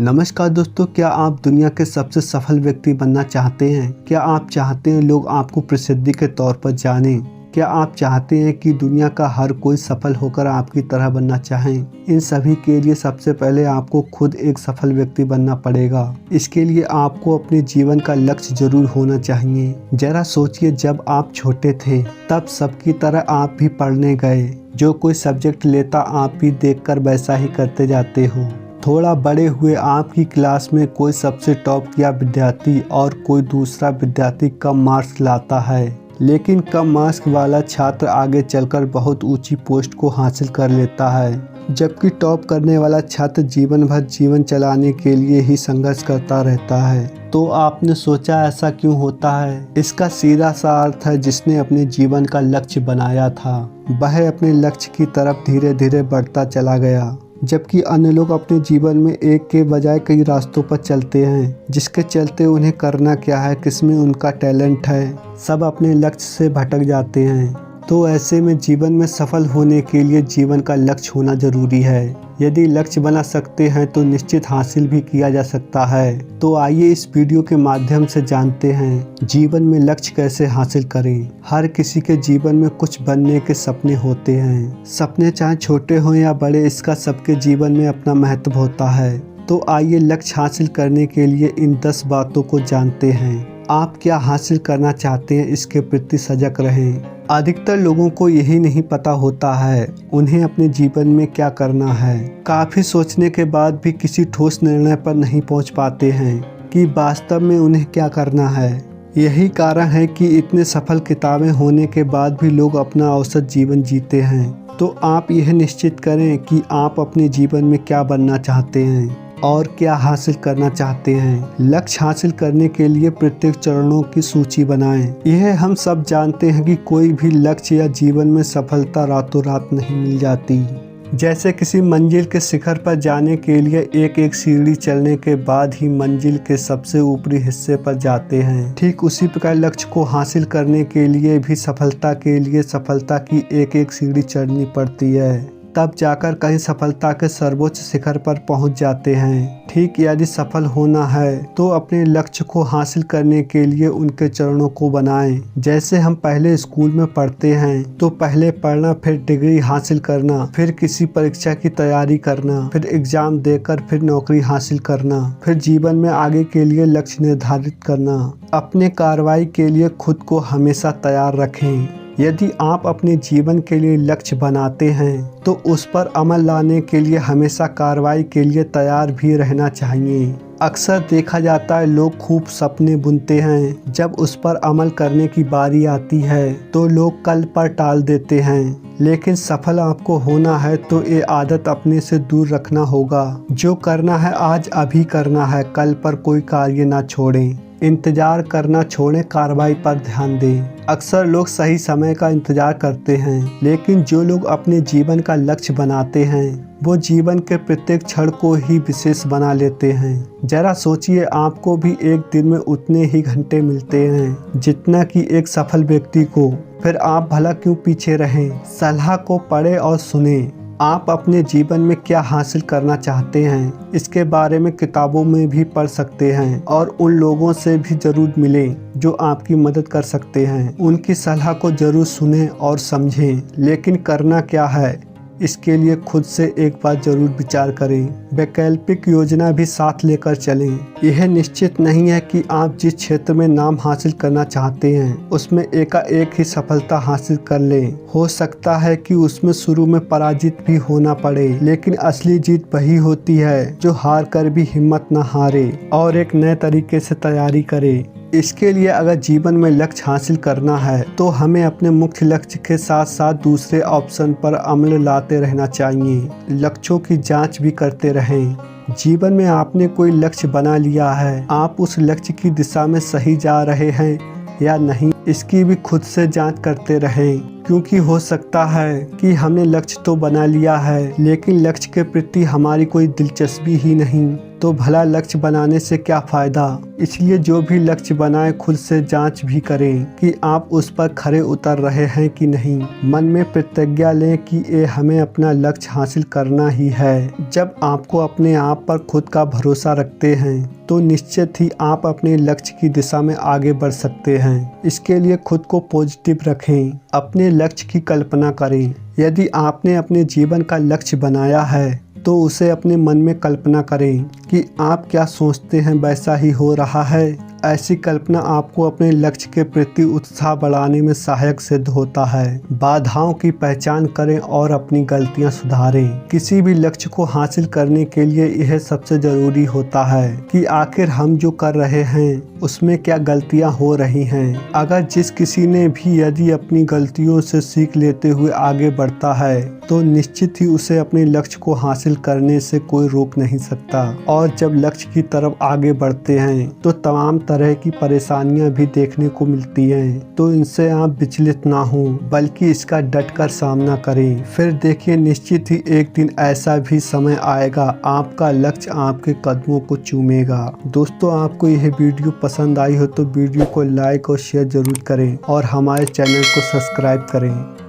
नमस्कार दोस्तों, क्या आप दुनिया के सबसे सफल व्यक्ति बनना चाहते हैं? क्या आप चाहते हैं लोग आपको प्रसिद्धि के तौर पर जानें? क्या आप चाहते हैं कि दुनिया का हर कोई सफल होकर आपकी तरह बनना चाहें? इन सभी के लिए सबसे पहले आपको खुद एक सफल व्यक्ति बनना पड़ेगा। इसके लिए आपको अपने जीवन का लक्ष्य जरूर होना चाहिए। जरा सोचिए, जब आप छोटे थे तब सबकी तरह आप भी पढ़ने गए। जो कोई सब्जेक्ट लेता आप भी देखकर वैसा ही करते जाते हो। थोड़ा बड़े हुए आपकी क्लास में कोई सबसे टॉप किया विद्यार्थी और कोई दूसरा विद्यार्थी कम मार्क्स लाता है, लेकिन कम मार्क्स वाला छात्र आगे चलकर बहुत ऊंची पोस्ट को हासिल कर लेता है, जबकि टॉप करने वाला छात्र जीवन भर जीवन चलाने के लिए ही संघर्ष करता रहता है। तो आपने सोचा ऐसा क्यों होता है? इसका सीधा सा अर्थ है, जिसने अपने जीवन का लक्ष्य बनाया था वह अपने लक्ष्य की तरफ धीरे धीरे बढ़ता चला गया, जबकि अन्य लोग अपने जीवन में एक के बजाय कई रास्तों पर चलते हैं, जिसके चलते उन्हें करना क्या है, किसमें उनका टैलेंट है, सब अपने लक्ष्य से भटक जाते हैं। तो ऐसे में जीवन में सफल होने के लिए जीवन का लक्ष्य होना जरूरी है। यदि लक्ष्य बना सकते हैं तो निश्चित हासिल भी किया जा सकता है। तो आइए इस वीडियो के माध्यम से जानते हैं जीवन में लक्ष्य कैसे हासिल करें। हर किसी के जीवन में कुछ बनने के सपने होते हैं। सपने चाहे छोटे हों या बड़े, इसका सबके जीवन में अपना महत्व होता है। तो आइए लक्ष्य हासिल करने के लिए इन 10 बातों को जानते हैं। आप क्या हासिल करना चाहते हैं, इसके प्रति सजग रहें। अधिकतर लोगों को यही नहीं पता होता है उन्हें अपने जीवन में क्या करना है। काफ़ी सोचने के बाद भी किसी ठोस निर्णय पर नहीं पहुंच पाते हैं कि वास्तव में उन्हें क्या करना है। यही कारण है कि इतने सफल किताबें होने के बाद भी लोग अपना औसत जीवन जीते हैं। तो आप यह निश्चित करें कि आप अपने जीवन में क्या बनना चाहते हैं और क्या हासिल करना चाहते हैं। लक्ष्य हासिल करने के लिए प्रत्येक चरणों की सूची बनाएं। यह हम सब जानते हैं कि कोई भी लक्ष्य या जीवन में सफलता रातों रात नहीं मिल जाती। जैसे किसी मंजिल के शिखर पर जाने के लिए एक एक सीढ़ी चलने के बाद ही मंजिल के सबसे ऊपरी हिस्से पर जाते हैं, ठीक उसी प्रकार लक्ष्य को हासिल करने के लिए भी सफलता के लिए सफलता की एक एक सीढ़ी चढ़नी पड़ती है, तब जाकर कहीं सफलता के सर्वोच्च शिखर पर पहुंच जाते हैं। ठीक, यदि सफल होना है तो अपने लक्ष्य को हासिल करने के लिए उनके चरणों को बनाएं। जैसे हम पहले स्कूल में पढ़ते हैं तो पहले पढ़ना, फिर डिग्री हासिल करना, फिर किसी परीक्षा की तैयारी करना, फिर एग्जाम देकर फिर नौकरी हासिल करना, फिर जीवन में आगे के लिए लक्ष्य निर्धारित करना। अपने कार्रवाई के लिए खुद को हमेशा तैयार रखें। यदि आप अपने जीवन के लिए लक्ष्य बनाते हैं तो उस पर अमल लाने के लिए हमेशा कार्रवाई के लिए तैयार भी रहना चाहिए। अक्सर देखा जाता है लोग खूब सपने बुनते हैं, जब उस पर अमल करने की बारी आती है तो लोग कल पर टाल देते हैं। लेकिन सफल आपको होना है तो ये आदत अपने से दूर रखना होगा। जो करना है आज अभी करना है, कल पर कोई कार्य ना छोड़ें। इंतजार करना छोड़ें, कार्रवाई पर ध्यान दें। अक्सर लोग सही समय का इंतजार करते हैं, लेकिन जो लोग अपने जीवन का लक्ष्य बनाते हैं वो जीवन के प्रत्येक क्षण को ही विशेष बना लेते हैं। जरा सोचिए, आपको भी एक दिन में उतने ही घंटे मिलते हैं जितना कि एक सफल व्यक्ति को, फिर आप भला क्यों पीछे रहें। सलाह को पढ़ें और सुनें। आप अपने जीवन में क्या हासिल करना चाहते हैं, इसके बारे में किताबों में भी पढ़ सकते हैं और उन लोगों से भी जरूर मिलें जो आपकी मदद कर सकते हैं। उनकी सलाह को जरूर सुनें और समझें, लेकिन करना क्या है इसके लिए खुद से एक बार जरूर विचार करें। वैकल्पिक योजना भी साथ लेकर चलें। यह निश्चित नहीं है कि आप जिस क्षेत्र में नाम हासिल करना चाहते हैं उसमें एकाएक ही सफलता हासिल कर लें। हो सकता है कि उसमें शुरू में पराजित भी होना पड़े, लेकिन असली जीत वही होती है जो हार कर भी हिम्मत न हारे और एक नए तरीके से तैयारी करे। इसके लिए अगर जीवन में लक्ष्य हासिल करना है तो हमें अपने मुख्य लक्ष्य के साथ साथ दूसरे ऑप्शन पर अमल लाते रहना चाहिए। लक्ष्यों की जांच भी करते रहें। जीवन में आपने कोई लक्ष्य बना लिया है, आप उस लक्ष्य की दिशा में सही जा रहे हैं या नहीं, इसकी भी खुद से जांच करते रहें। क्योंकि हो सकता है कि हमने लक्ष्य तो बना लिया है लेकिन लक्ष्य के प्रति हमारी कोई दिलचस्पी ही नहीं। तो भला लक्ष्य बनाने से क्या फ़ायदा। इसलिए जो भी लक्ष्य बनाए खुद से जांच भी करें कि आप उस पर खरे उतर रहे हैं कि नहीं। मन में प्रतिज्ञा लें कि ये हमें अपना लक्ष्य हासिल करना ही है। जब आपको अपने आप पर खुद का भरोसा रखते हैं तो निश्चित ही आप अपने लक्ष्य की दिशा में आगे बढ़ सकते हैं। इसके लिए खुद को पॉजिटिव रखें, अपने लक्ष्य की कल्पना करें। यदि आपने अपने जीवन का लक्ष्य बनाया है तो उसे अपने मन में कल्पना करें कि आप क्या सोचते हैं वैसा ही हो रहा है। ऐसी कल्पना आपको अपने लक्ष्य के प्रति उत्साह बढ़ाने में सहायक सिद्ध होता है। बाधाओं की पहचान करें और अपनी गलतियां सुधारें। किसी भी लक्ष्य को हासिल करने के लिए यह सबसे जरूरी होता है कि आखिर हम जो कर रहे हैं उसमें क्या गलतियां हो रही हैं। अगर जिस किसी ने भी यदि अपनी गलतियों से सीख लेते हुए आगे बढ़ता है तो निश्चित ही उसे अपने लक्ष्य को हासिल करने से कोई रोक नहीं सकता। और जब लक्ष्य की तरफ आगे बढ़ते हैं तो तमाम तरह की परेशानियां भी देखने को मिलती हैं, तो इनसे आप विचलित ना हों बल्कि इसका डटकर सामना करें। फिर देखिए निश्चित ही एक दिन ऐसा भी समय आएगा आपका लक्ष्य आपके कदमों को चूमेगा। दोस्तों, आपको यह वीडियो पसंद आई हो तो वीडियो को लाइक और शेयर जरूर करें और हमारे चैनल को सब्सक्राइब करें।